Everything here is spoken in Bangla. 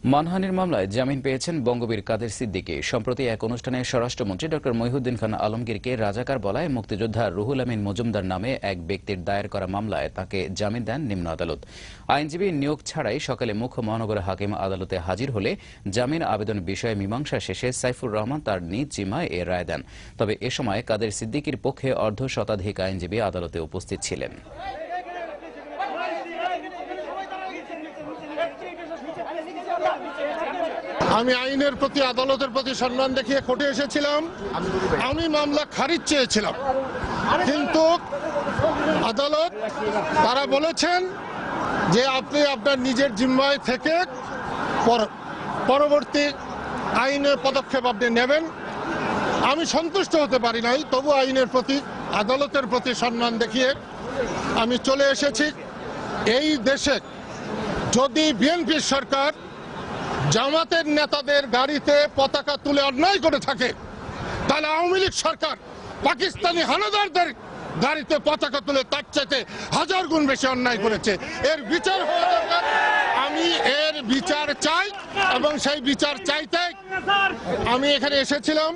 মানহানির মামলায় জামিন পেয়েছেন বঙ্গবীর কাদের সিদ্দিকী। সম্প্রতি এক অনুষ্ঠানে স্বরাষ্ট্রমন্ত্রী ড মহিউদ্দিন খান আলমগীরকে রাজাকার বলায় মুক্তিযোদ্ধা রুহুল আমিন মজুমদার নামে এক ব্যক্তির দায়ের করা মামলায় তাকে জামিন দেন নিম্ন আদালত। আইনজীবী নিয়োগ ছাড়াই সকালে মুখ্য মহানগর হাকিম আদালতে হাজির হলে জামিন আবেদন বিষয়ে মীমাংসা শেষে সাইফুর রহমান তার নিজ জিম্মায় এ রায় দেন। তবে এ সময় কাদের সিদ্দিকীর পক্ষে অর্ধশতাধিক আইনজীবী আদালতে উপস্থিত ছিলেন। আমি আইনের প্রতি, আদালতের প্রতি সম্মান দেখিয়ে কোর্টে এসেছিলাম। আমি মামলা খারিজ চেয়েছিলাম, কিন্তু আদালত তারা বলেছেন যে আপনি আপনার নিজের জিম্মায় থেকে পরবর্তী আইনের পদক্ষেপ আপনি নেবেন। আমি সন্তুষ্ট হতে পারি নাই, তবু আইনের প্রতি, আদালতের প্রতি সম্মান দেখিয়ে আমি চলে এসেছি। এই দেশে যদি বিএনপির সরকার জামাতের নেতাদের গাড়িতে পতাকা তুলে অন্যায় করে থাকে, তাহলে আওয়ামী লীগ সরকার পাকিস্তানি হানাদারদের গাড়িতে পতাকা তুলে তার চাইতে হাজার গুণ বেশি অন্যায় করেছে। এর বিচার হওয়া দরকার। আমি এর বিচার চাই এবং সেই বিচার চাইতে আমি এখানে এসেছিলাম।